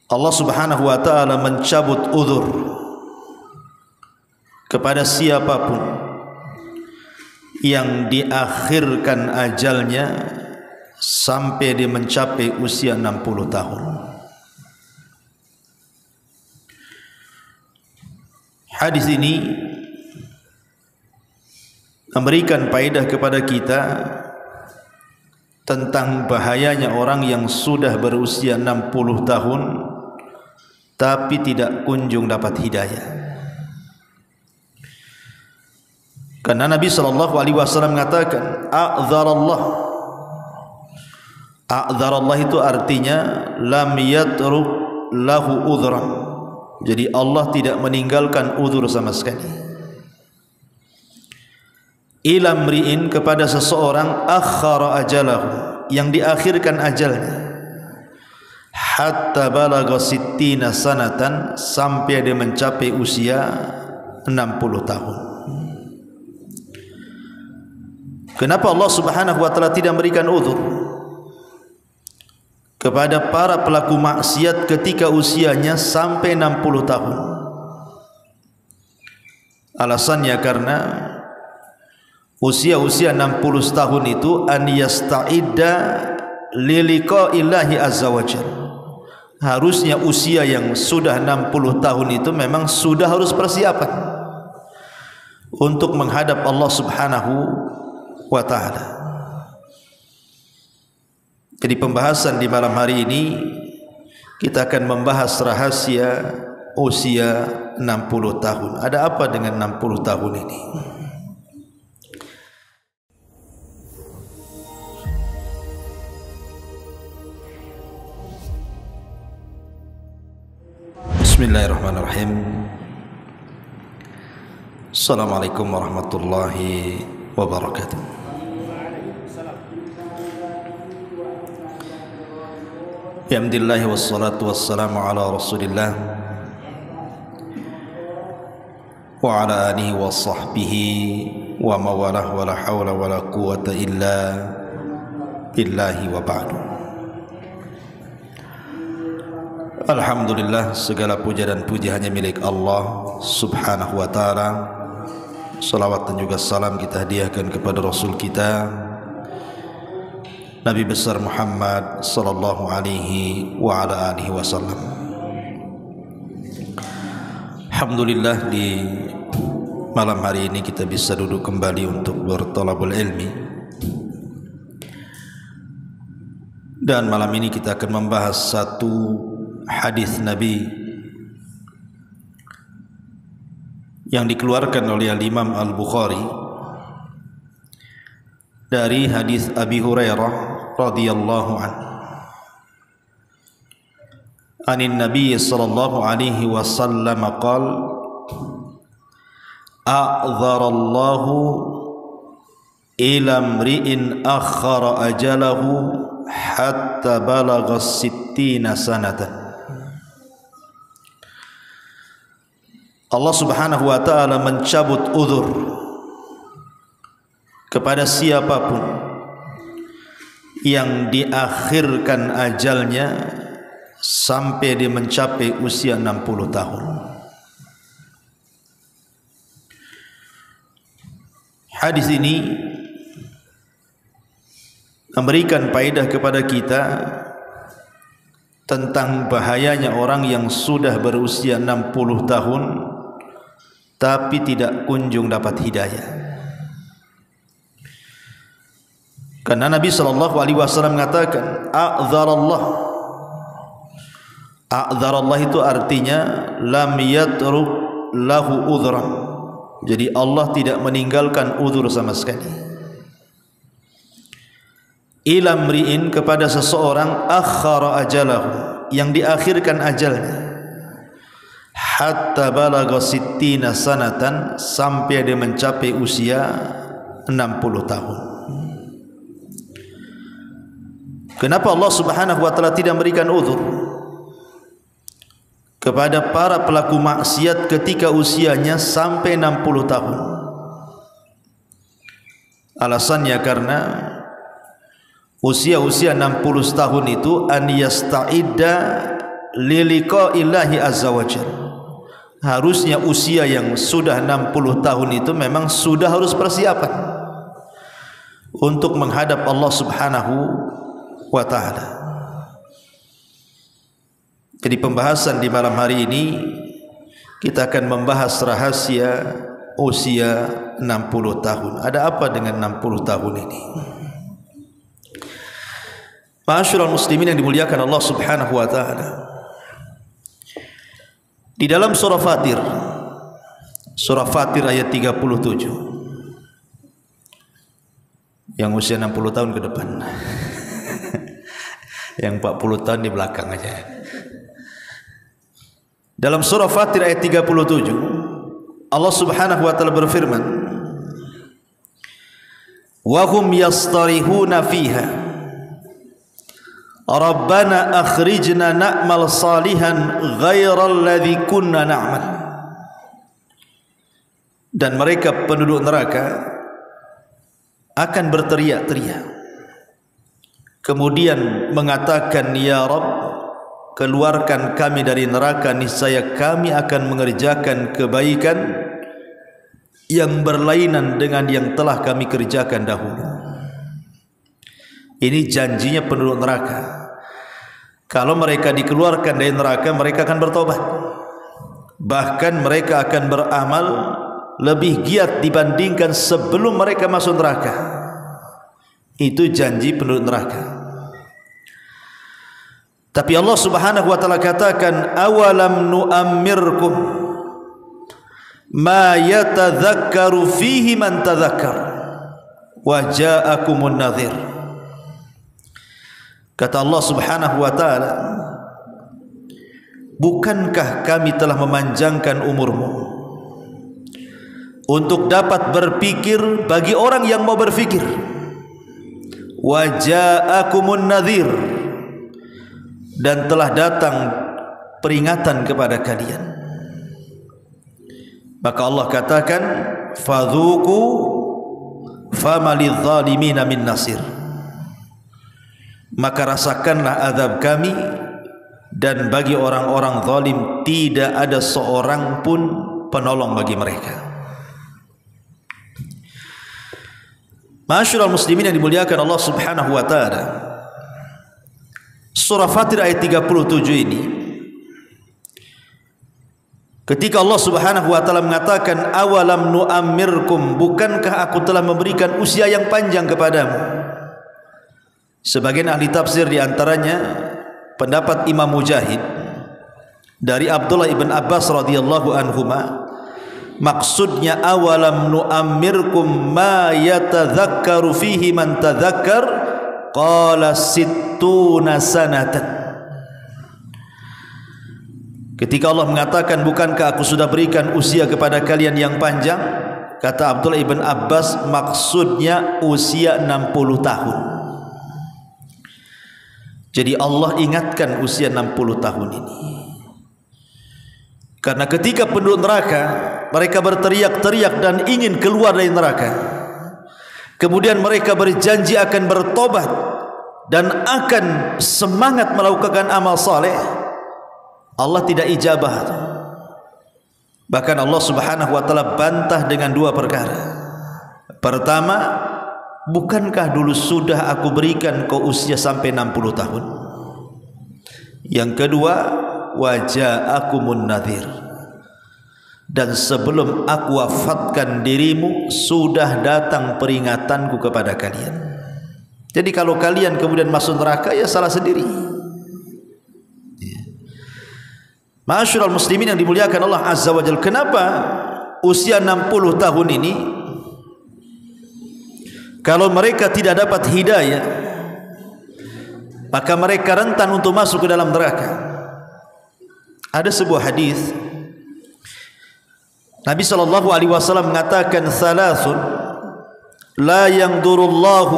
Allah Subhanahu wa taala mencabut uzur kepada siapapun yang diakhirkan ajalnya sampai dia mencapai usia 60 tahun. Hadis ini memberikan faedah kepada kita tentang bahayanya orang yang sudah berusia 60 tahun tapi tidak kunjung dapat hidayah. Karena Nabi SAW mengatakan a'dzarallah itu artinya lam yatruk lahu udhran. Jadi Allah tidak meninggalkan uzur sama sekali. Ila mri'in, kepada seseorang akhara ajalahu, yang diakhirkan ajalnya, hatta balagha sittina sanatan, sampai dia mencapai usia 60 tahun. Kenapa Allah Subhanahu wa taala tidak memberikan uzur kepada para pelaku maksiat ketika usianya sampai 60 tahun? Alasannya karena usia-usia 60 tahun itu an yasta'idda liliqa'illahi azza wajalla. Harusnya usia yang sudah 60 tahun itu memang sudah harus persiapan untuk menghadap Allah Subhanahu wa taala. Jadi pembahasan di malam hari ini kita akan membahas rahasia usia 60 tahun. Ada apa dengan 60 tahun ini? Bismillahirrahmanirrahim. Assalamualaikum warahmatullahi wabarakatuh. Alhamdulillah wassalatu wassalamu ala Rasulillah wa ala alihi wa sahbihi wa mawalah wa la hawla wa la quwata illa billahi wa ba'du. Alhamdulillah, segala puja dan puji hanya milik Allah Subhanahu wa ta'ala. Salawat dan juga salam kita hadiahkan kepada Rasul kita Nabi besar Muhammad sallallahu alaihi wa ala alihi wasallam. Alhamdulillah, di malam hari ini kita bisa duduk kembali untuk berthalabul ilmi. Dan malam ini kita akan membahas satu hadis Nabi yang dikeluarkan oleh Imam Al-Bukhari dari hadis Abi Hurairah radhiyallahu anhu. Anin Nabi sallallahu alaihi wasallam qala a'dzarallahu ila mri'in akhara ajalahu hatta balagha sittina sanatan. Allah Subhanahu wa taala mencabut uzur kepada siapapun yang diakhirkan ajalnya sampai dia mencapai usia 60 tahun. Hadis ini memberikan faedah kepada kita tentang bahayanya orang yang sudah berusia 60 tahun tapi tidak kunjung dapat hidayah. Karena Nabi SAW mengatakan a'dzarallah itu artinya lam yatruk lahu udhran. Jadi Allah tidak meninggalkan uzur sama sekali. Ila mri'in, kepada seseorang akhara ajalahu, yang diakhirkan ajalnya, hatta balagha sittina sanatan, sampai dia mencapai usia 60 tahun. Kenapa Allah Subhanahu wa taala tidak memberikan uzur kepada para pelaku maksiat ketika usianya sampai 60 tahun? Alasannya karena usia-usia 60 tahun itu an yasta'idda liliqa'illahi azza wajalla. Harusnya usia yang sudah 60 tahun itu memang sudah harus persiapan untuk menghadap Allah Subhanahu wa ta'ala. Jadi pembahasan di malam hari ini kita akan membahas rahasia usia 60 tahun. Ada apa dengan 60 tahun ini? Ma'asyiral muslimin yang dimuliakan Allah Subhanahu wa ta'ala, di dalam surah Fatir ayat 37, yang usia 60 tahun ke depan, yang 40 tahun di belakang aja. Dalam surah Fatir ayat 37, Allah Subhanahu wa ta'ala berfirman, wa hum yastarihuna fiha Rabbana akhrijna na'mal salihan ghairal ladzi kunna na'mal. Dan mereka penduduk neraka akan berteriak-teriak, kemudian mengatakan, ya Rabb, keluarkan kami dari neraka, niscaya kami akan mengerjakan kebaikan yang berlainan dengan yang telah kami kerjakan dahulu. Ini janjinya penduduk neraka. Kalau mereka dikeluarkan dari neraka, mereka akan bertobat. Bahkan mereka akan beramal lebih giat dibandingkan sebelum mereka masuk neraka. Itu janji penduduk neraka. Tapi Allah Subhanahu wa ta'ala katakan, awalam nu'ammirkum ma yatadhakkaru fihi man tadhakkar wa ja'akumun nadhir. Kata Allah Subhanahu wa ta'ala, bukankah kami telah memanjangkan umurmu untuk dapat berpikir bagi orang yang mau berfikir, wa ja'akumun nadhir, dan telah datang peringatan kepada kalian. Maka Allah katakan, fadhuku famalidh zalimina min nasir. Maka rasakanlah azab kami, dan bagi orang-orang zalim tidak ada seorang pun penolong bagi mereka. Ma'asyiral muslimin yang dimuliakan Allah Subhanahu wa ta'ala, surah Fatir ayat 37 ini, ketika Allah Subhanahu wa ta'ala mengatakan, awalam nu'ammirkum, bukankah aku telah memberikan usia yang panjang kepadamu? Sebagian ahli tafsir diantaranya pendapat Imam Mujahid dari Abdullah ibn Abbas radhiyallahu anhuma, maksudnya awalam nu'ammirkum ma yatadhakkaru fihi man tadhakkar qala sittuna sanatan. Ketika Allah mengatakan, bukankah aku sudah berikan usia kepada kalian yang panjang, kata Abdullah ibn Abbas, maksudnya usia 60 tahun. Jadi Allah ingatkan usia 60 tahun ini, karena ketika penduduk neraka mereka berteriak-teriak dan ingin keluar dari neraka, kemudian mereka berjanji akan bertobat dan akan semangat melakukan amal saleh, Allah tidak ijabah. Bahkan Allah Subhanahu wa ta'ala bantah dengan dua perkara. Pertama, bukankah dulu sudah aku berikan kau usia sampai 60 tahun? Yang kedua, wa ja'akumun nadhir, dan sebelum aku wafatkan dirimu sudah datang peringatanku kepada kalian. Jadi kalau kalian kemudian masuk neraka, ya salah sendiri. Ma'asyiral muslimin yang dimuliakan Allah Azza wa Jalla, kenapa usia 60 tahun ini? Kalau mereka tidak dapat hidayah, maka mereka rentan untuk masuk ke dalam neraka. Ada sebuah hadis Nabi SAW mengatakan, thalathun la yanzurullahu,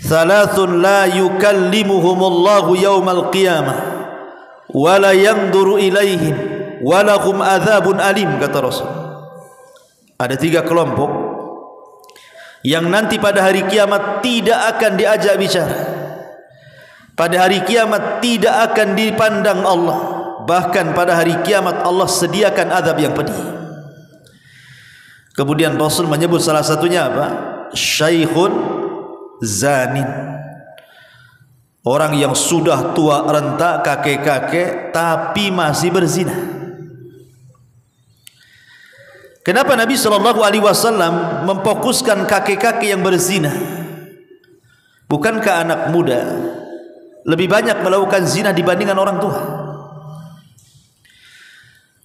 thalathun la yukallimuhumullahu yawmal qiyamah wa la yanzuru ilaihim wa lahum adzabun alim, kata Rasul. Ada tiga kelompok yang nanti pada hari kiamat tidak akan diajak bicara, pada hari kiamat tidak akan dipandang Allah. Bahkan pada hari kiamat Allah sediakan azab yang pedih. Kemudian Rasul menyebut salah satunya apa? Syaikhun zanin. Orang yang sudah tua renta, kakek-kakek, tapi masih berzina. Kenapa Nabi SAW memfokuskan kakek-kakek yang berzina? Bukankah anak muda lebih banyak melakukan zina dibandingkan orang tua?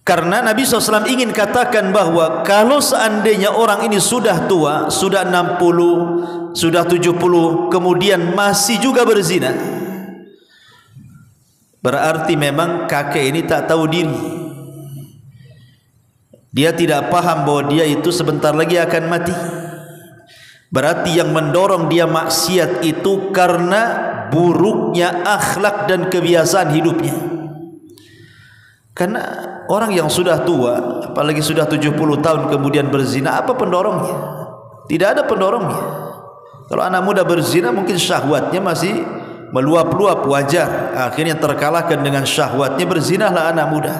Karena Nabi SAW ingin katakan bahwa kalau seandainya orang ini sudah tua, sudah 60, sudah 70, kemudian masih juga berzina, berarti memang kakek ini tak tahu diri. Dia tidak paham bahwa dia itu sebentar lagi akan mati. Berarti yang mendorong dia maksiat itu karena buruknya akhlak dan kebiasaan hidupnya. Karena orang yang sudah tua, apalagi sudah 70 tahun kemudian berzina, apa pendorongnya? Tidak ada pendorongnya. Kalau anak muda berzina mungkin syahwatnya masih meluap-luap, wajar. Akhirnya terkalahkan dengan syahwatnya, berzinalah anak muda.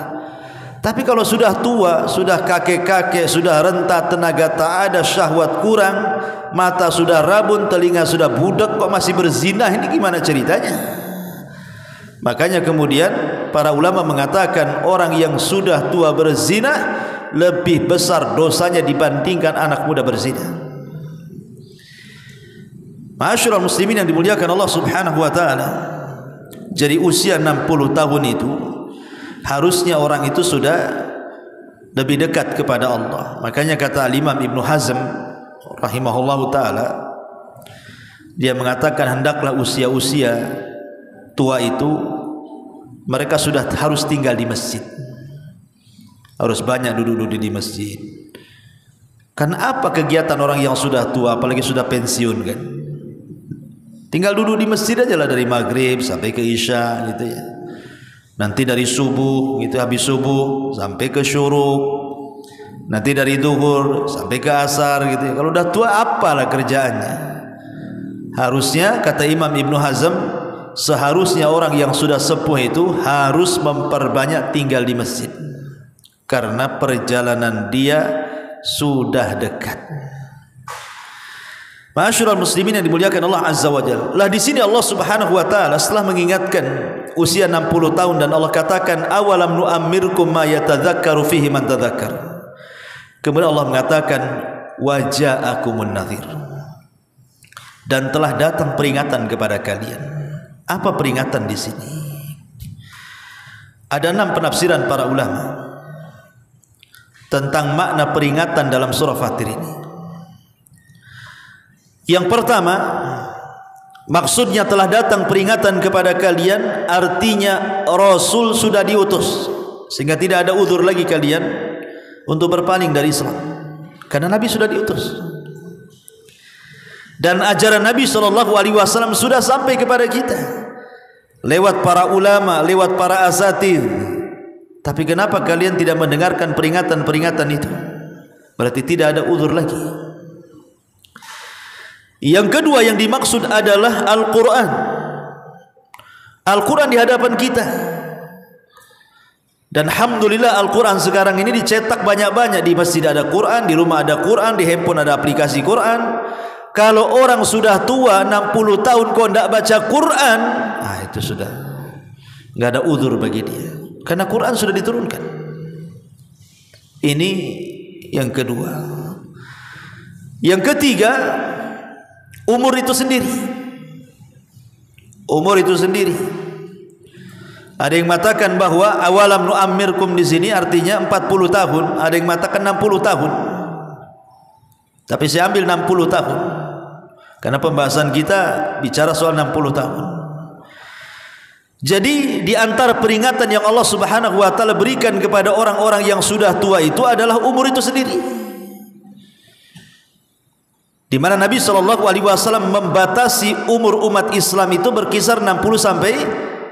Tapi kalau sudah tua, sudah kakek-kakek, sudah renta, tenaga tak ada, syahwat kurang, mata sudah rabun, telinga sudah budak, kok masih berzina, ini gimana ceritanya? Makanya kemudian para ulama mengatakan orang yang sudah tua berzina lebih besar dosanya dibandingkan anak muda berzina. Ma'asyiral muslimin yang dimuliakan Allah Subhanahu wa taala. Jadi usia 60 tahun itu harusnya orang itu sudah lebih dekat kepada Allah. Makanya kata Imam Ibnu Hazm rahimahullahu taala, dia mengatakan hendaklah usia-usia tua itu mereka sudah harus tinggal di masjid, harus banyak duduk-duduk di masjid. Karena apa kegiatan orang yang sudah tua, apalagi sudah pensiun kan? Tinggal duduk di masjid aja lah dari maghrib sampai ke isya gitu ya. Nanti dari subuh gitu, habis subuh sampai ke syuruk. Nanti dari zuhur sampai ke asar gitu ya. Kalau udah tua apalah kerjaannya? Harusnya kata Imam Ibnu Hazm, seharusnya orang yang sudah sepuh itu harus memperbanyak tinggal di masjid, karena perjalanan dia sudah dekat. Ma'asyiral muslimin yang dimuliakan Allah Azza wa Jalla. Lah di sini Allah Subhanahu wa taala setelah mengingatkan usia 60 tahun dan Allah katakan awalam nu'ammirkum ma yatadzakkaru fihi man tadzakkar. Kemudian Allah mengatakan waja'akumun nadhir. Dan telah datang peringatan kepada kalian. Apa peringatan di sini? Ada 6 penafsiran para ulama tentang makna peringatan dalam surah Fatir ini. Yang pertama, maksudnya telah datang peringatan kepada kalian, artinya Rasul sudah diutus, sehingga tidak ada uzur lagi kalian untuk berpaling dari Islam, karena Nabi sudah diutus. Dan ajaran Nabi SAW sudah sampai kepada kita lewat para ulama, lewat para asatidz. Tapi kenapa kalian tidak mendengarkan peringatan-peringatan itu? Berarti tidak ada uzur lagi. Yang kedua yang dimaksud adalah Al-Quran. Al-Quran di hadapan kita. Dan alhamdulillah Al-Quran sekarang ini dicetak banyak-banyak. Di masjid ada Quran, di rumah ada Quran, di handphone ada aplikasi Quran. Kalau orang sudah tua 60 tahun kok tidak baca Quran, itu sudah nggak ada uzur bagi dia, karena Quran sudah diturunkan. Ini yang kedua. Yang ketiga, umur itu sendiri. Umur itu sendiri. Ada yang mengatakan bahwa awalam nu'ammirkum di sini artinya 40 tahun, ada yang mengatakan 60 tahun. Tapi saya ambil 60 tahun. Karena pembahasan kita bicara soal 60 tahun. Jadi di antara peringatan yang Allah Subhanahu wa taala berikan kepada orang-orang yang sudah tua itu adalah umur itu sendiri. Di mana Nabi SAW membatasi umur umat Islam itu berkisar 60 sampai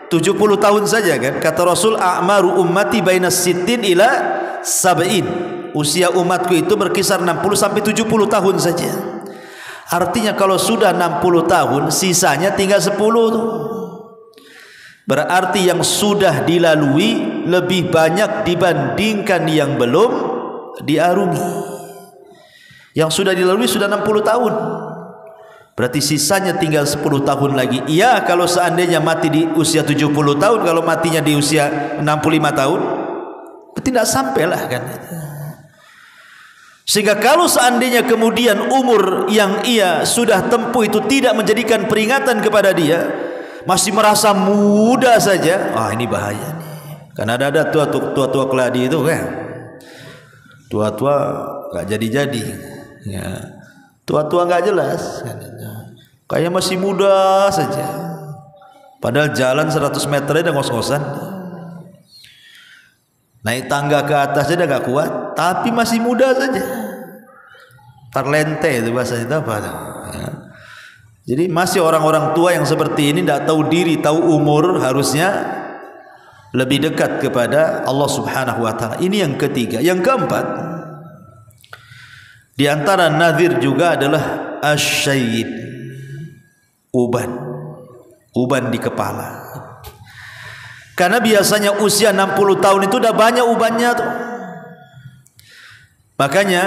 70 tahun saja kan. Kata Rasul, a'maru ummati bainas sittin ila sab'in. Usia umatku itu berkisar 60 sampai 70 tahun saja. Artinya kalau sudah 60 tahun sisanya tinggal 10 tuh. Berarti yang sudah dilalui lebih banyak dibandingkan yang belum diarungi. Yang sudah dilalui sudah 60 tahun. Berarti sisanya tinggal 10 tahun lagi. Iya, kalau seandainya mati di usia 70 tahun, kalau matinya di usia 65 tahun, tidak sampailah kan. Sehingga kalau seandainya kemudian umur yang ia sudah tempuh itu tidak menjadikan peringatan kepada dia, masih merasa muda saja, ini bahaya nih. Karena ada tua-tua keladi itu kan, tua-tua nggak jadi-jadi, ya. Tua-tua nggak jelas, kayak masih muda saja. Padahal jalan 100 meter aja ngos-ngosan, naik tangga ke atas aja nggak kuat, tapi masih muda saja. Terlente itu bahasanya apa? Ya. Jadi masih orang-orang tua yang seperti ini tidak tahu diri, tahu umur, harusnya lebih dekat kepada Allah Subhanahu wa taala. Ini yang ketiga. Yang keempat, di antara nazir juga adalah asyayyib, uban di kepala. Karena biasanya usia 60 tahun itu udah banyak ubannya tuh. Makanya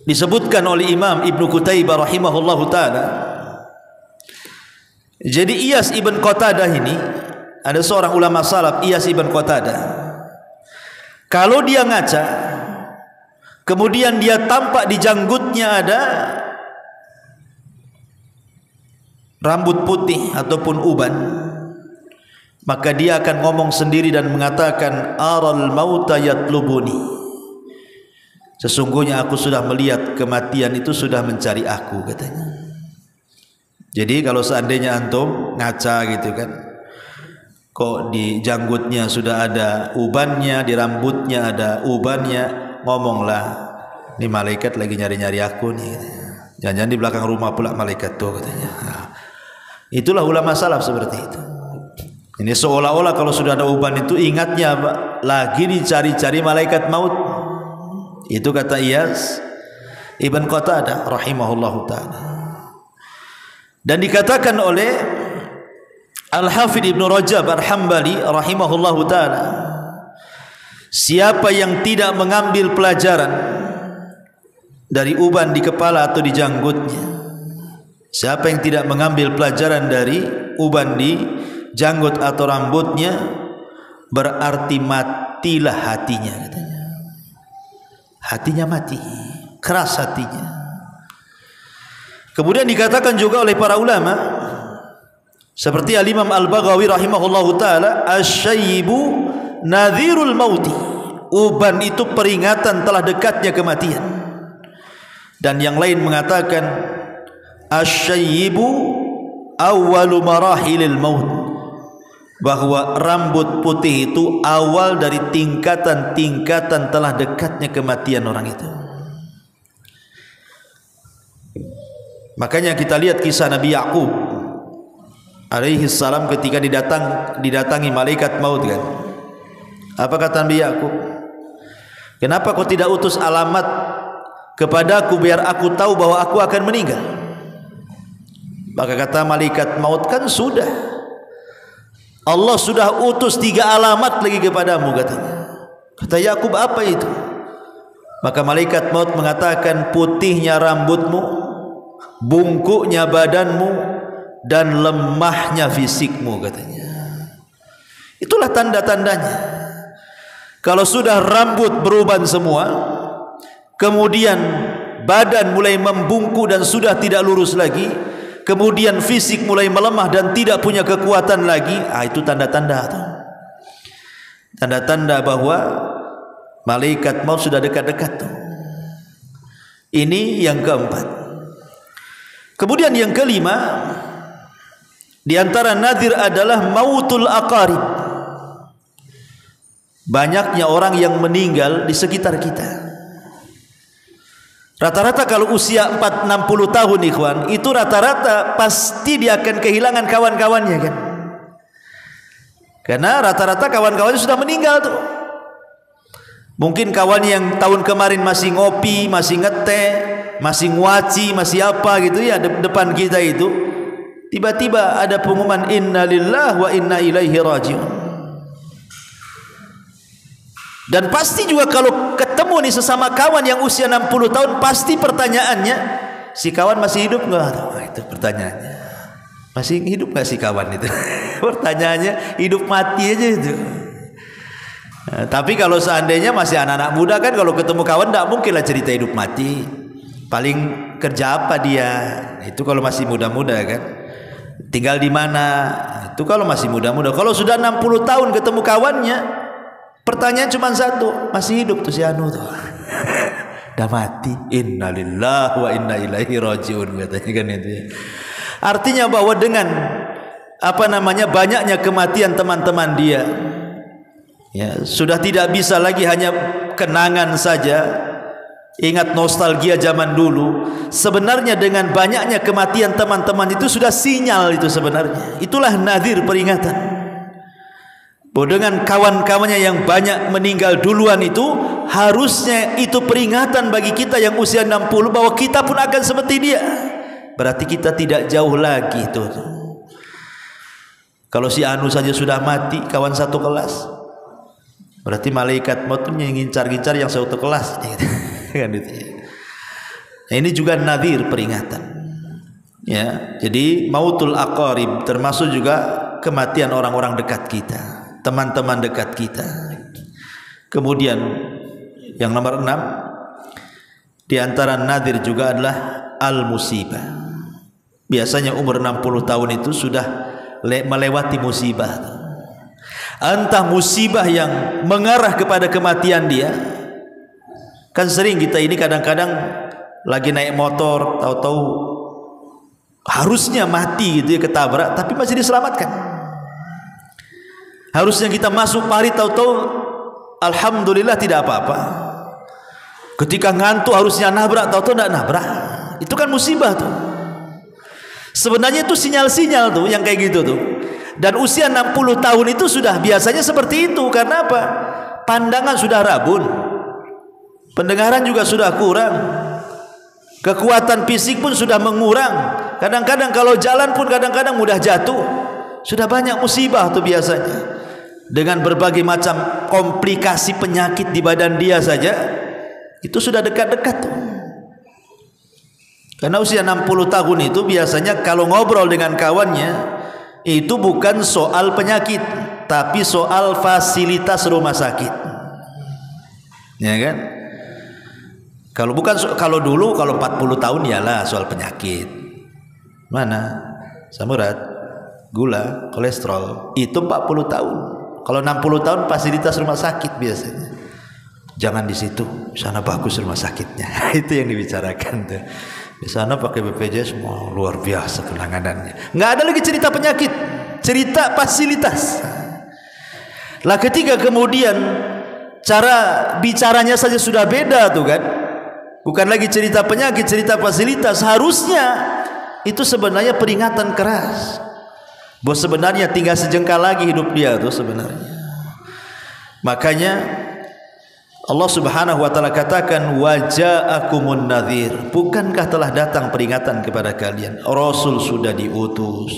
disebutkan oleh Imam Ibnu Qutaibah rahimahullahu ta'ala, jadi Iyas ibn Qatadah ini, ada seorang ulama salaf, Iyas ibn Qatadah, kalau dia ngaca kemudian dia tampak di janggutnya ada rambut putih ataupun uban, maka dia akan ngomong sendiri dan mengatakan, aral mauta yatlubuni, sesungguhnya aku sudah melihat kematian itu sudah mencari aku, katanya. Jadi kalau seandainya antum ngaca gitu kan, kok di janggutnya sudah ada ubannya, di rambutnya ada ubannya, ngomonglah, ini malaikat lagi nyari-nyari aku nih, jangan-jangan di belakang rumah pula malaikat tuh, katanya. Itulah ulama salaf seperti itu. Ini seolah-olah kalau sudah ada uban itu ingatnya lagi dicari-cari malaikat maut. Itu kata Iyas ibn Qatadah rahimahullahu ta'ala. Dan dikatakan oleh Al-Hafidh Ibn Rajab Al-Hambali rahimahullahu ta'ala, siapa yang tidak mengambil pelajaran dari uban di kepala atau di janggutnya, siapa yang tidak mengambil pelajaran dari uban di janggut atau rambutnya, berarti matilah hatinya, katanya. Hatinya mati, keras hatinya. Kemudian dikatakan juga oleh para ulama seperti Al-Imam Al-Baghawi rahimahullahu ta'ala, asyayyibu nadhirul mauti, uban itu peringatan telah dekatnya kematian. Dan yang lain mengatakan asyayyibu awwalu marahilil maut, bahwa rambut putih itu awal dari tingkatan-tingkatan telah dekatnya kematian orang itu. Makanya kita lihat kisah Nabi Ya'qub alaihi salam ketika didatangi malaikat maut kan. Apa kata Nabi Ya'qub? Kenapa kau tidak utus alamat kepadaku biar aku tahu bahwa aku akan meninggal? Maka kata malaikat maut, kan sudah, Allah sudah utus 3 alamat lagi kepadamu, katanya. Kata Yakub, apa itu? Maka malaikat maut mengatakan, putihnya rambutmu, bungkuknya badanmu, dan lemahnya fisikmu, katanya. Itulah tanda-tandanya. Kalau sudah rambut beruban semua, kemudian badan mulai membungkuk dan sudah tidak lurus lagi, kemudian fisik mulai melemah dan tidak punya kekuatan lagi, itu tanda-tanda, tanda-tanda bahwa malaikat maut sudah dekat-dekat. Ini yang keempat. Kemudian yang kelima, di antara nadir adalah mautul aqarib, banyaknya orang yang meninggal di sekitar kita. Rata-rata kalau usia 60 tahun ikhwan, itu rata-rata pasti dia akan kehilangan kawan-kawannya kan. Karena rata-rata kawan-kawannya sudah meninggal tuh. Mungkin kawan yang tahun kemarin masih ngopi, masih ngeteh, masih nguaci, masih apa gitu ya depan kita itu, tiba-tiba ada pengumuman innalillahi wa inna ilaihi rajiun. Dan pasti juga kalau ketemu nih sesama kawan yang usia 60 tahun, pasti pertanyaannya, si kawan masih hidup nggak? Itu pertanyaannya. Masih hidup nggak si kawan itu? Pertanyaannya hidup mati aja itu. Nah, tapi kalau seandainya masih anak-anak muda kan, kalau ketemu kawan tidak mungkin lah cerita hidup mati. Paling kerja apa dia? Itu kalau masih muda-muda kan. Tinggal di mana? Itu kalau masih muda-muda. Kalau sudah 60 tahun ketemu kawannya, pertanyaan cuma satu, masih hidup tuh si anu tuh. Dah mati. Innalillahi wa inna ilaihi rajiun katanya kan itu ya. Artinya bahwa dengan banyaknya kematian teman-teman dia, ya, sudah tidak bisa lagi hanya kenangan saja, ingat nostalgia zaman dulu. Sebenarnya dengan banyaknya kematian teman-teman itu sudah sinyal itu sebenarnya. Itulah nadhir, peringatan. Bahwa dengan kawan-kawannya yang banyak meninggal duluan itu, harusnya itu peringatan bagi kita yang usia 60 bahwa kita pun akan seperti dia. Berarti kita tidak jauh lagi itu. Kalau si anu saja sudah mati, kawan satu kelas, berarti malaikat maut ngincar-ngincar yang satu kelas. Kan itu. Nah, ini juga nadhir, peringatan. Ya, jadi mautul aqarib termasuk juga kematian orang-orang dekat kita, teman-teman dekat kita. Kemudian yang nomor 6 di antara nadhir juga adalah al-musibah. Biasanya umur 60 tahun itu sudah melewati musibah. Entah musibah yang mengarah kepada kematian dia. Kan sering kita ini kadang-kadang lagi naik motor, tahu-tahu harusnya mati gitu ya, ketabrak, tapi masih diselamatkan. Harusnya kita masuk parit, tahu-tahu alhamdulillah tidak apa-apa. Ketika ngantuk harusnya nabrak, tahu-tahu tidak nabrak. Itu kan musibah tuh. Sebenarnya itu sinyal-sinyal tuh yang kayak gitu tuh. Dan usia 60 tahun itu sudah biasanya seperti itu. Karena apa? Pandangan sudah rabun, pendengaran juga sudah kurang, kekuatan fisik pun sudah mengurang. Kadang-kadang kalau jalan pun kadang-kadang mudah jatuh. Sudah banyak musibah tuh biasanya. Dengan berbagai macam komplikasi penyakit di badan dia saja, itu sudah dekat-dekat tuh. Karena usia 60 tahun itu biasanya kalau ngobrol dengan kawannya, itu bukan soal penyakit, tapi soal fasilitas rumah sakit. Ya kan? Kalau dulu kalau 40 tahun ialah soal penyakit. Mana? Samurat, gula, kolesterol, itu 40 tahun. Kalau 60 tahun fasilitas rumah sakit biasanya. Jangan di situ, sana bagus rumah sakitnya. Itu yang dibicarakan tuh. Di sana pakai BPJS semua luar biasa penanganannya. Nggak ada lagi cerita penyakit, cerita fasilitas. Lah ketika kemudian cara bicaranya saja sudah beda tuh kan. Bukan lagi cerita penyakit, cerita fasilitas. Harusnya itu sebenarnya peringatan keras. Bahwa sebenarnya tinggal sejengkal lagi hidup dia tuh sebenarnya. Makanya Allah Subhanahu wa taala katakan waja'akumun nadhir. Bukankah telah datang peringatan kepada kalian? Rasul sudah diutus,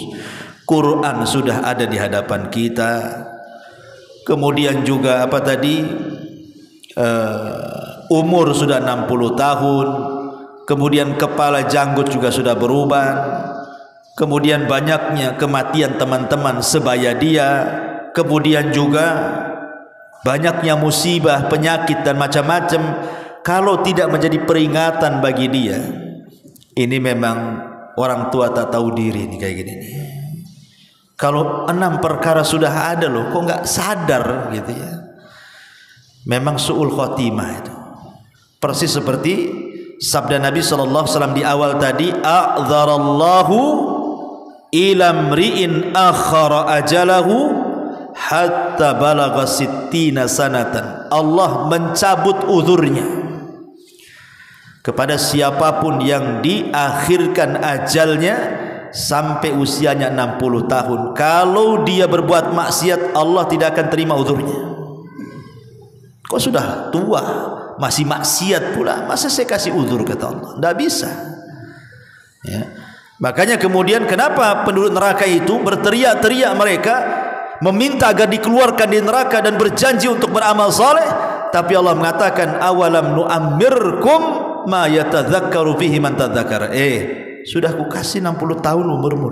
Quran sudah ada di hadapan kita. Kemudian juga apa tadi? Umur sudah 60 tahun. Kemudian kepala janggut juga sudah berubah. Kemudian banyaknya kematian teman-teman sebaya dia. Kemudian juga banyaknya musibah, penyakit dan macam-macam. Kalau tidak menjadi peringatan bagi dia, ini memang orang tua tak tahu diri nih kayak gini nih. Kalau 6 perkara sudah ada loh, kok nggak sadar gitu ya. Memang su'ul khotimah itu. Persis seperti sabda Nabi SAW di awal tadi, a'dzarallahu ilamri'in akhara ajalahu hatta balagha sittina sanatan. Allah mencabut uzurnya kepada siapapun yang diakhirkan ajalnya sampai usianya 60 tahun. Kalau dia berbuat maksiat, Allah tidak akan terima uzurnya. Kok sudah tua masih maksiat pula, masa saya kasih uzur kata Allah? Tidak bisa ya. Makanya kemudian kenapa penduduk neraka itu berteriak-teriak mereka meminta agar dikeluarkan dari neraka dan berjanji untuk beramal saleh, tapi Allah mengatakan awalam nu'ammirkum ma yatadzakkaru fihi man tadzakara. Sudah ku kasih 60 tahun umurmu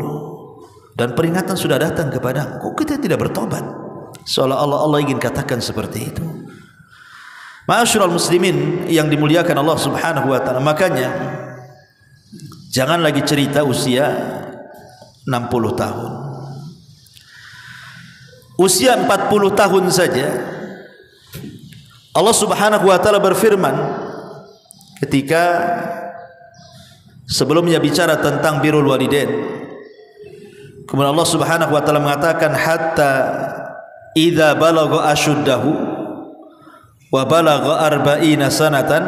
dan peringatan sudah datang kepadamu, kok kita tidak bertobat? Seolah-olah Allah ingin katakan seperti itu. Ma'asyiral muslimin yang dimuliakan Allah Subhanahu wa taala, makanya jangan lagi cerita usia 60 tahun. Usia 40 tahun saja Allah Subhanahu wa taala berfirman ketika sebelumnya bicara tentang birrul walidain. Kemudian Allah Subhanahu wa taala mengatakan hatta idza balagha ashuddahu wa balagha 40 sanatan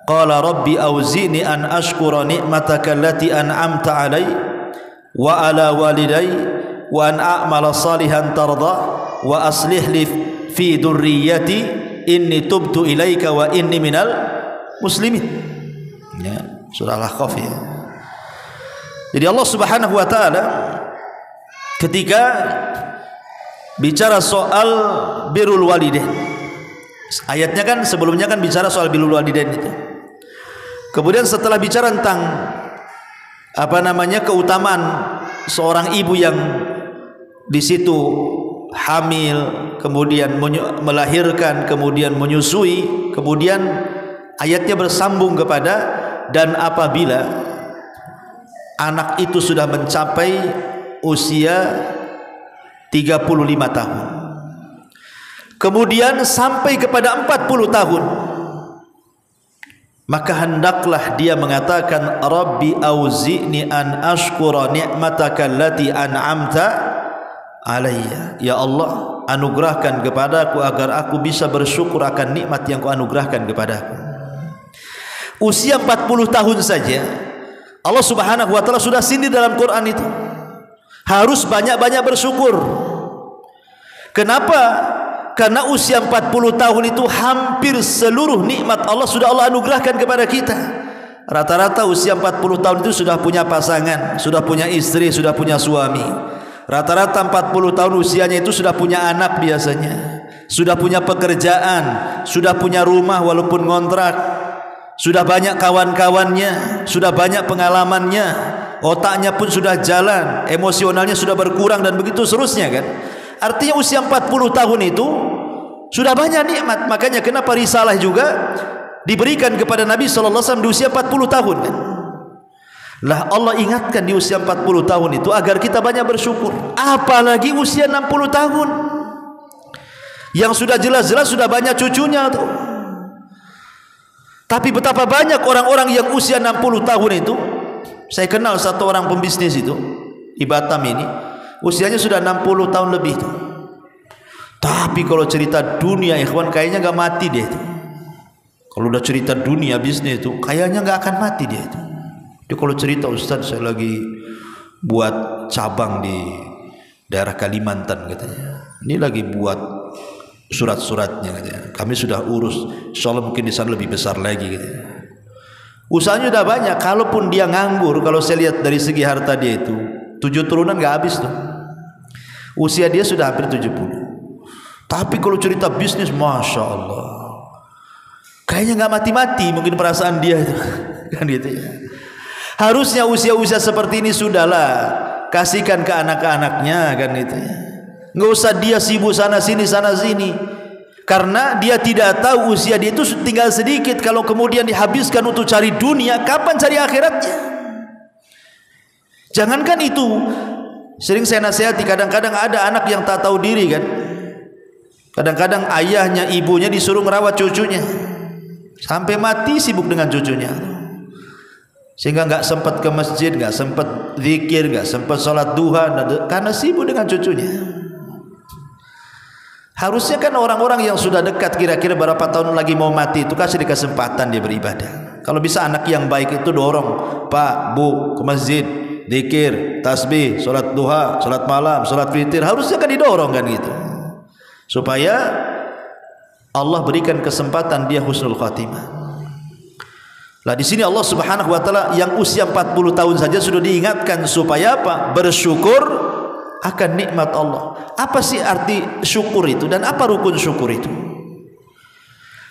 qala rabbi auzi'ni an ashkura ni'mataka allati an'amta 'alai wa 'ala walidayya wa an a'mala salihan tarda wa aslih li fi dzurriyyati inni tubtu ilaika wa inni minal muslimin. Ya, surah Al-Ahqaf ya. Jadi Allah Subhanahu wa taala ketika bicara soal birrul walidain, ayatnya kan sebelumnya kan bicara soal birrul walidain itu. Kemudian setelah bicara tentang keutamaan seorang ibu yang di situ hamil, kemudian melahirkan, kemudian menyusui, kemudian ayatnya bersambung kepada dan apabila anak itu sudah mencapai usia 35 tahun, kemudian sampai kepada 40 tahun, maka hendaklah dia mengatakan Rabbi auzi'ni an ashkura ni'mataka allati an'amta alayya. Ya Allah, anugerahkan kepadaku agar aku bisa bersyukur akan nikmat yang kau anugerahkan kepadaku. Usia 40 tahun saja Allah Subhanahu wa taala sudah sindir dalam Quran itu. Harus banyak-banyak bersyukur. Kenapa? Karena usia 40 tahun itu hampir seluruh nikmat Allah sudah Allah anugerahkan kepada kita. Rata-rata usia 40 tahun itu sudah punya pasangan, sudah punya istri, sudah punya suami. Rata-rata 40 tahun usianya itu sudah punya anak biasanya, sudah punya pekerjaan, sudah punya rumah walaupun ngontrak, sudah banyak kawan-kawannya, sudah banyak pengalamannya, otaknya pun sudah jalan, emosionalnya sudah berkurang dan begitu seterusnya kan. Artinya usia 40 tahun itu sudah banyak nikmat. Makanya kenapa risalah juga diberikan kepada Nabi sallallahu alaihi wasallam di usia 40 tahun kan. Lah Allah ingatkan di usia 40 tahun itu agar kita banyak bersyukur. Apalagi usia 60 tahun yang sudah jelas-jelas sudah banyak cucunya tuh. Tapi betapa banyak orang-orang yang usia 60 tahun itu. Saya kenal satu orang pembisnis itu di Batam ini, usianya sudah 60 tahun lebih tuh. Tapi kalau cerita dunia ikhwan kayaknya enggak mati dia itu. Kalau udah cerita dunia bisnis itu kayaknya enggak akan mati dia itu. Dia kalau cerita Ustaz saya lagi buat cabang di daerah Kalimantan katanya. Ini lagi buat surat-suratnya katanya. Kami sudah urus, insyaallah mungkin di sana lebih besar lagi katanya. Usahanya udah banyak. Kalaupun dia nganggur, kalau saya lihat dari segi harta dia itu 7 turunan enggak habis tuh. Usia dia sudah hampir 70. Tapi kalau cerita bisnis, masya Allah, kayaknya nggak mati-mati mungkin perasaan dia itu, kan gitu ya. Harusnya usia-usia seperti ini sudahlah kasihkan ke anak-anaknya, kan gitu ya. Nggak usah dia sibuk sana sini, karena dia tidak tahu usia dia itu tinggal sedikit. Kalau kemudian dihabiskan untuk cari dunia, kapan cari akhiratnya? Jangankan itu, sering saya nasihati, kadang-kadang ada anak yang tak tahu diri kan. Kadang-kadang ayahnya, ibunya disuruh merawat cucunya sampai mati sibuk dengan cucunya, sehingga nggak sempat ke masjid, nggak sempat zikir, nggak sempat sholat duha karena sibuk dengan cucunya. Harusnya kan orang-orang yang sudah dekat kira-kira berapa tahun lagi mau mati itu kasih kesempatan dia beribadah. Kalau bisa anak yang baik itu dorong, Pak, Bu, ke masjid, zikir, tasbih, sholat duha, sholat malam, sholat witir, harusnya kan didorong kan gitu, supaya Allah berikan kesempatan dia husnul khatimah. Lah di sini Allah Subhanahu wa taala yang usia 40 tahun saja sudah diingatkan supaya apa? Bersyukur akan nikmat Allah. Apa sih arti syukur itu dan apa rukun syukur itu?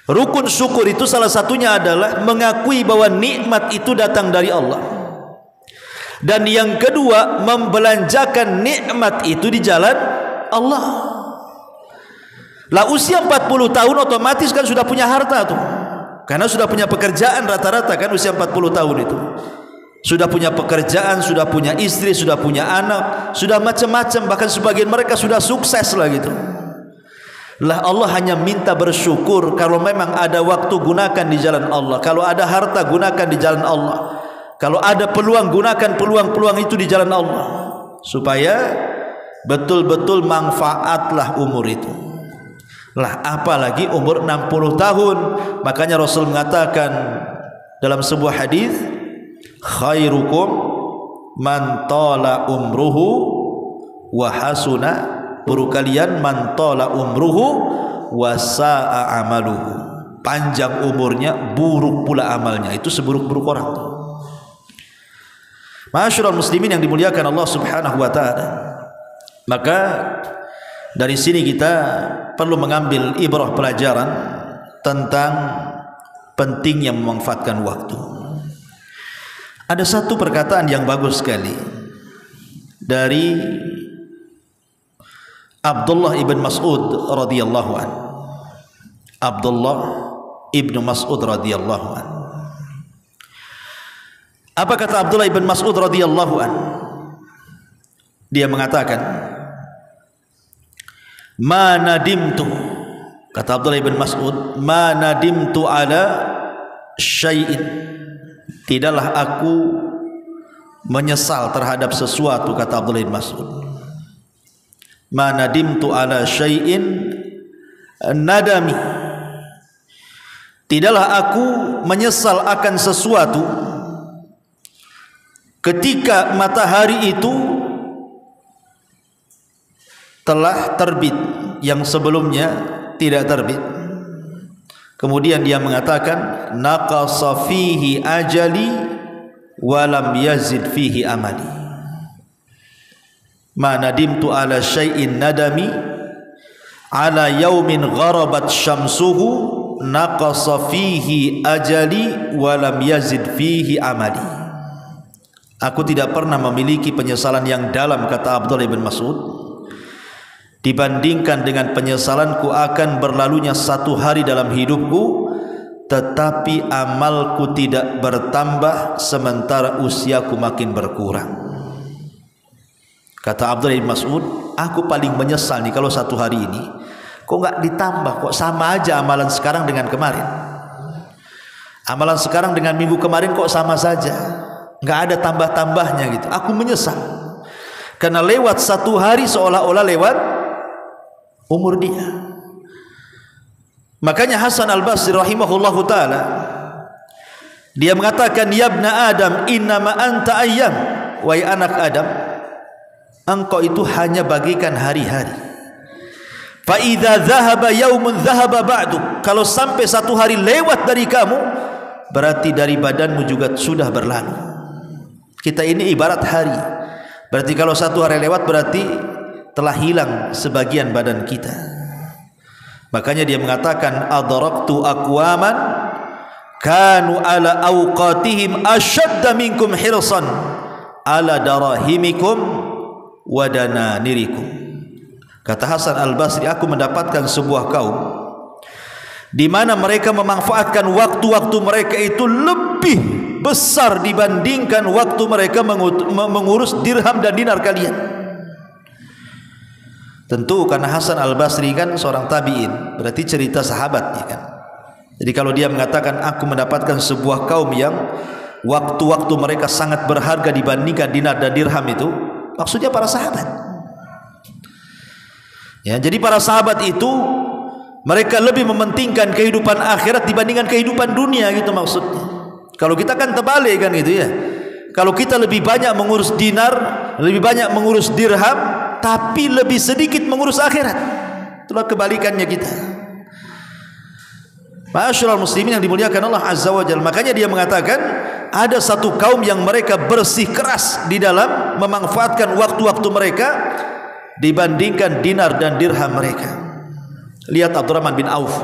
Rukun syukur itu salah satunya adalah mengakui bahwa nikmat itu datang dari Allah. Dan yang kedua, membelanjakan nikmat itu di jalan Allah. Lah usia 40 tahun otomatis kan sudah punya harta tuh. Karena sudah punya pekerjaan rata-rata kan usia 40 tahun itu. Sudah punya pekerjaan, sudah punya istri, sudah punya anak, sudah macam-macam, bahkan sebagian mereka sudah sukses lah gitu. Lah Allah hanya minta bersyukur kalau memang ada waktu gunakan di jalan Allah. Kalau ada harta gunakan di jalan Allah. Kalau ada peluang gunakan peluang-peluang itu di jalan Allah. Supaya betul-betul manfaatlah umur itu. Lah apalagi umur 60 tahun. Makanya Rasul mengatakan dalam sebuah hadis, khairukum man tala umruhu wa hasuna, buruk kalian man tala umruhu wa sa'a amaluhu, panjang umurnya buruk pula amalnya. Itu seburuk-buruk orang. Ma'asyiral muslimin yang dimuliakan Allah Subhanahu wa taala. Maka dari sini kita perlu mengambil ibrah pelajaran tentang pentingnya memanfaatkan waktu. Ada satu perkataan yang bagus sekali dari Abdullah ibn Mas'ud radhiyallahu an. Abdullah ibn Mas'ud radhiyallahu an. Apa kata Abdullah ibn Mas'ud radhiyallahu an? Dia mengatakan, ma nadimtu, kata Abdullah ibn Mas'ud, ma nadimtu ala syai'in, tidaklah aku menyesal terhadap sesuatu, kata Abdullah ibn Mas'ud. Ma nadimtu ala syai'in nadami, tidaklah aku menyesal akan sesuatu ketika matahari itu telah terbit yang sebelumnya tidak terbit. Kemudian dia mengatakan, naqasa fihi ajali wa lam yazid fihi amali. Ma nadimtu ala syai'in nadami ala yaumin gharabat syamsuhu naqasa fihi ajali wa lam yazid fihi amali. Aku tidak pernah memiliki penyesalan yang dalam, kata Abdullah bin Mas'ud, dibandingkan dengan penyesalanku akan berlalunya satu hari dalam hidupku, tetapi amalku tidak bertambah sementara usiaku makin berkurang. Kata Abdullah bin Mas'ud, aku paling menyesal nih kalau satu hari ini kok nggak ditambah, kok sama aja amalan sekarang dengan kemarin. Amalan sekarang dengan minggu kemarin kok sama saja, nggak ada tambah-tambahnya gitu. Aku menyesal karena lewat satu hari seolah-olah lewat umur dia. Makanya Hasan Al-Basri rahimahullahu taala dia mengatakan, ya ibna Adam innama anta ayyam, wahai anak Adam, engkau itu hanya bagikan hari-hari. Fa idza dhahaba yaumun dhahaba ba'du, kalau sampai satu hari lewat dari kamu, berarti dari badanmu juga sudah berlalu. Kita ini ibarat hari, berarti kalau satu hari lewat berarti telah hilang sebagian badan kita. Makanya dia mengatakan, adraktu aqwaman kanu ala awqatihim ashadda minkum hirsan ala darahimikum wa dananirikum. Kata Hasan Al-Basri, aku mendapatkan sebuah kaum di mana mereka memanfaatkan waktu-waktu mereka itu lebih besar dibandingkan waktu mereka mengurus dirham dan dinar kalian. Tentu karena Hasan Al-Basri kan seorang tabi'in, berarti cerita sahabat ya kan. Jadi kalau dia mengatakan aku mendapatkan sebuah kaum yang waktu-waktu mereka sangat berharga dibandingkan dinar dan dirham, itu maksudnya para sahabat. Ya, jadi para sahabat itu mereka lebih mementingkan kehidupan akhirat dibandingkan kehidupan dunia gitu maksudnya. Kalau kita kan terbalik kan gitu ya. Kalau kita lebih banyak mengurus dinar, lebih banyak mengurus dirham, tapi lebih sedikit mengurus akhirat. Itulah kebalikannya kita. Ma'asyiral muslimin yang dimuliakan Allah Azza wa Jalla, makanya dia mengatakan ada satu kaum yang mereka bersih keras di dalam memanfaatkan waktu-waktu mereka dibandingkan dinar dan dirham mereka. Lihat Abdurrahman bin Auf.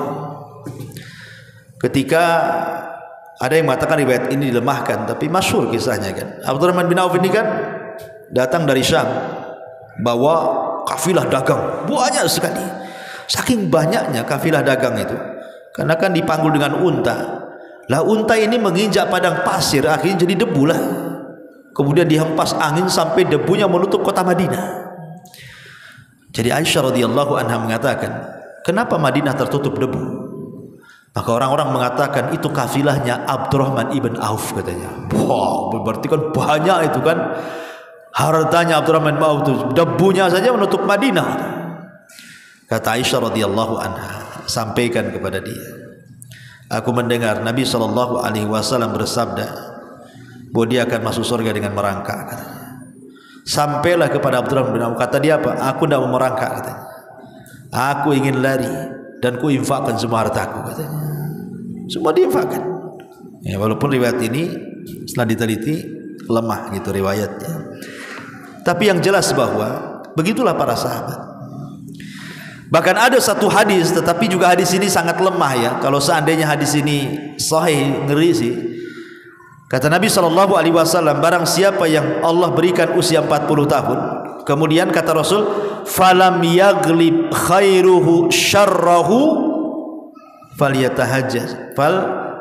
Ketika ada yang mengatakan riwayat ini dilemahkan, tapi masyhur kisahnya kan. Abdurrahman bin Auf ini kan datang dari Syam, bawa kafilah dagang banyak sekali. Saking banyaknya kafilah dagang itu, karena kan dipanggul dengan unta. Lah unta ini menginjak padang pasir, akhirnya jadi debu lah. Kemudian dihempas angin sampai debunya menutup kota Madinah. Jadi Aisyah radhiyallahu anha mengatakan, kenapa Madinah tertutup debu? Maka orang-orang mengatakan itu kafilahnya Abdurrahman ibn Auf katanya. Wah, berarti kan banyak itu kan hartanya Abdurrahman bin Auf itu, debunya saja menutup Madinah. Kata Aisyah radhiyallahu anha, sampaikan kepada dia, aku mendengar Nabi SAW bersabda bahwa dia akan masuk surga dengan merangkak katanya. Sampailah kepada Abdurrahman bin Auf, kata dia apa? Aku tidak mau merangkak katanya. Aku ingin lari dan ku infakkan semua hartaku katanya. Semua diinfakkan. Ya, walaupun riwayat ini setelah diteliti lemah gitu riwayatnya. Tapi yang jelas bahwa begitulah para sahabat. Bahkan ada satu hadis, tetapi juga hadis ini sangat lemah ya. Kalau seandainya hadis ini sahih, ngeri sih. Kata Nabi SAW, barang siapa yang Allah berikan usia 40 tahun, kemudian kata Rasul, falam yaglib khairuhu syarrahu falyatahajjaz fal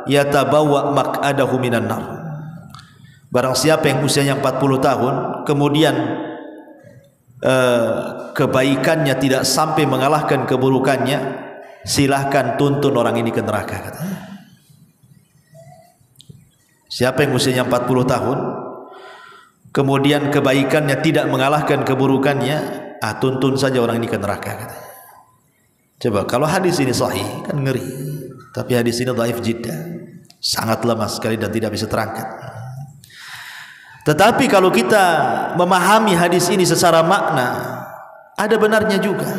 yatabawa maq'adahu minan nar. Barang siapa yang usianya 40 tahun, kemudian kebaikannya tidak sampai mengalahkan keburukannya, silahkan tuntun orang ini ke neraka katanya. Siapa yang usianya 40 tahun kemudian kebaikannya tidak mengalahkan keburukannya, tuntun saja orang ini ke neraka katanya. Coba kalau hadis ini sahih kan ngeri, tapi hadis ini dhaif jiddan, sangat lemah sekali dan tidak bisa terangkat. Tetapi kalau kita memahami hadis ini secara makna, ada benarnya juga.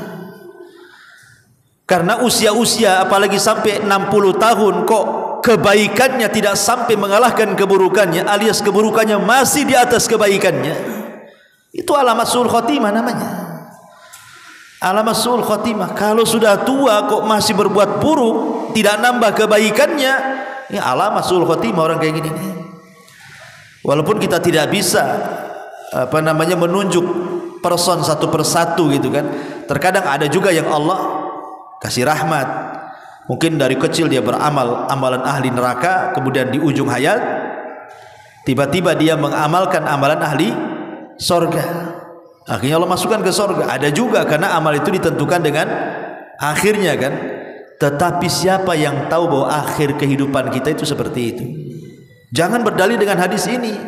Karena usia-usia apalagi sampai 60 tahun kok kebaikannya tidak sampai mengalahkan keburukannya, alias keburukannya masih di atas kebaikannya, itu alamat su'ul khotimah namanya. Alamat su'ul khotimah. Kalau sudah tua kok masih berbuat buruk, tidak nambah kebaikannya, ini alamat su'ul khotimah orang kayak gini nih. Walaupun kita tidak bisa menunjuk person satu persatu gitu kan. Terkadang ada juga yang Allah kasih rahmat. Mungkin dari kecil dia beramal amalan ahli neraka, kemudian di ujung hayat tiba-tiba dia mengamalkan amalan ahli sorga, akhirnya Allah masukkan ke sorga. Ada juga karena amal itu ditentukan dengan akhirnya kan. Tetapi siapa yang tahu bahwa akhir kehidupan kita itu seperti itu? Jangan berdalih dengan hadis ini.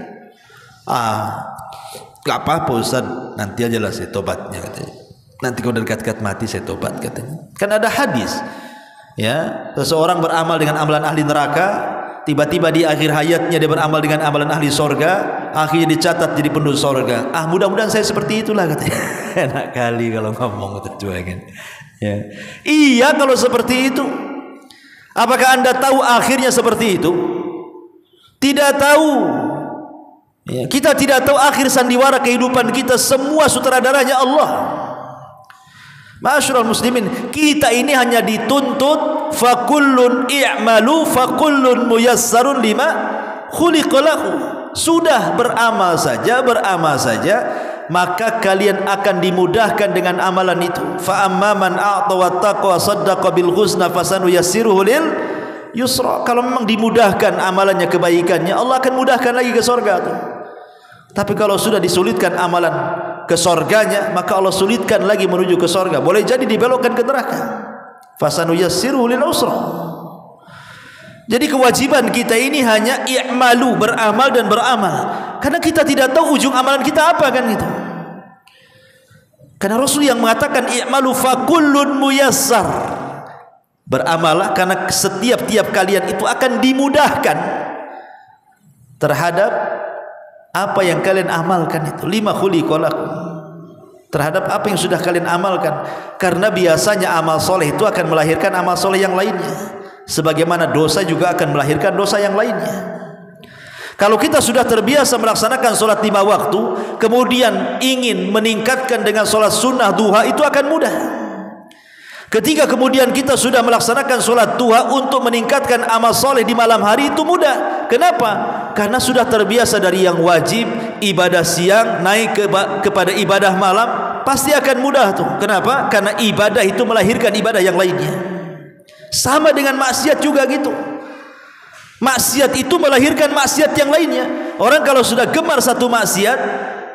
Gak apa-apa Ustaz, nanti aja lah saya tobatnya katanya. Nanti kalau dekat-dekat mati saya tobat katanya. Kan ada hadis. Ya, seseorang beramal dengan amalan ahli neraka, tiba-tiba di akhir hayatnya dia beramal dengan amalan ahli sorga, akhirnya dicatat jadi penduduk sorga. Mudah-mudahan saya seperti itulah katanya. Enak kali kalau ngomong terjuangin. Ya. Iya kalau seperti itu. Apakah anda tahu akhirnya seperti itu? Tidak tahu. Ya, kita tidak tahu akhir sandiwara kehidupan kita, semua sutradaranya Allah. Ma'asyiral muslimin, kita ini hanya dituntut fakullun i'malu fakullun muyassarun lima khuliqa lahu. Sudah beramal saja, maka kalian akan dimudahkan dengan amalan itu. Fa amman a'ta wattaqa saddaqa bil husna fasanuyassiruhu lil yusra. Kalau memang dimudahkan amalannya, kebaikannya, Allah akan mudahkan lagi ke surga tuh. Tapi kalau sudah disulitkan amalan ke surganya, maka Allah sulitkan lagi menuju ke surga. Boleh jadi dibelokkan ke neraka. Fasanuyassiruhu lil usra. Jadi kewajiban kita ini hanya i'malu, beramal dan beramal. Karena kita tidak tahu ujung amalan kita apa kan gitu. Karena Rasul yang mengatakan i'malu fakullun muyassar. Beramalah karena setiap kalian itu akan dimudahkan terhadap apa yang kalian amalkan itu. Lima khuliqa lakum. Terhadap apa yang sudah kalian amalkan. Karena biasanya amal soleh itu akan melahirkan amal soleh yang lainnya. sebagaimana dosa juga akan melahirkan dosa yang lainnya. Kalau kita sudah terbiasa melaksanakan sholat 5 waktu, kemudian ingin meningkatkan dengan sholat sunnah duha, itu akan mudah. Ketika kemudian kita sudah melaksanakan sholat duha untuk meningkatkan amal soleh di malam hari, itu mudah. Kenapa? Karena sudah terbiasa dari yang wajib, ibadah siang, naik kepada ibadah malam, pasti akan mudah tuh. Kenapa? Karena ibadah itu melahirkan ibadah yang lainnya. Sama dengan maksiat juga gitu. Maksiat itu melahirkan maksiat yang lainnya. Orang kalau sudah gemar satu maksiat,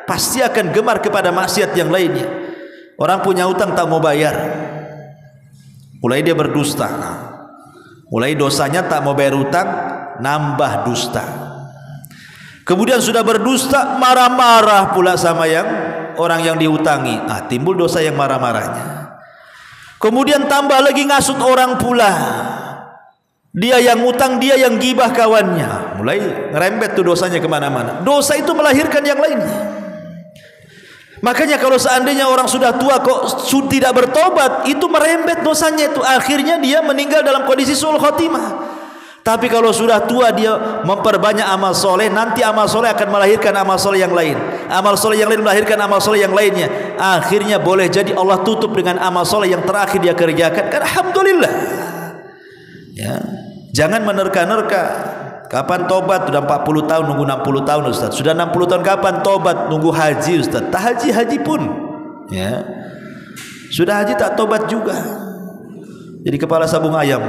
pasti akan gemar kepada maksiat yang lainnya. Orang punya utang tak mau bayar, mulai dia berdusta. Mulai dosanya tak mau bayar utang, nambah dusta. Kemudian sudah berdusta, marah-marah pula sama yang orang yang diutangi. Timbul dosa yang marah-marahnya. Kemudian tambah lagi ngasut orang pula. Dia yang utang, dia yang gibah kawannya. Mulai ngerembet tuh dosanya kemana-mana. Dosa itu melahirkan yang lainnya. Makanya kalau seandainya orang sudah tua kok tidak bertobat, itu merembet dosanya itu. Akhirnya dia meninggal dalam kondisi su'ul khotimah. Tapi kalau sudah tua dia memperbanyak amal soleh, nanti amal soleh akan melahirkan amal soleh yang lain. Amal soleh yang lain melahirkan amal soleh yang lainnya. Akhirnya boleh jadi Allah tutup dengan amal soleh yang terakhir dia kerjakan. Kan alhamdulillah. Ya, jangan menerka-nerka. Kapan tobat? Sudah 40 tahun nunggu 60 tahun Ustaz. Sudah 60 tahun kapan tobat? Nunggu haji Ustaz. Tak haji pun. Ya. Sudah haji tak tobat juga. Jadi kepala sabung ayam.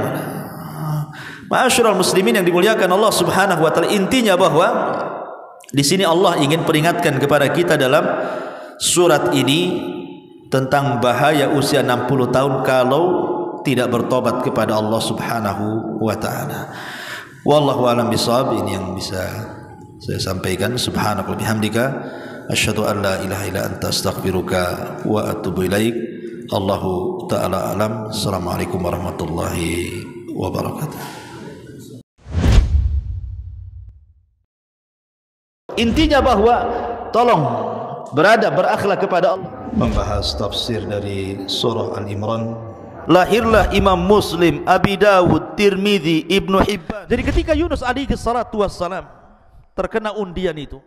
Ma'asyiral muslimin yang dimuliakan Allah Subhanahu wa taala, intinya bahwa di sini Allah ingin peringatkan kepada kita dalam surat ini tentang bahaya usia 60 tahun kalau tidak bertobat kepada Allah Subhanahu wa taala. Wallahu a'lam bishawab. Ini yang bisa saya sampaikan. Subhanaka wa bihamdika asyhadu an la ilaha illa anta astaghfiruka wa atubu ilaik. Allahu taala alam. Assalamualaikum warahmatullahi wabarakatuh. Intinya bahwa tolong berakhlak kepada Allah. Membahas tafsir dari surah Al-Imran. Lahirlah Imam Muslim, Abi Dawud, Tirmidzi, Ibnu Hibban. Jadi ketika Yunus alaihi salatu wassalam terkena undian itu,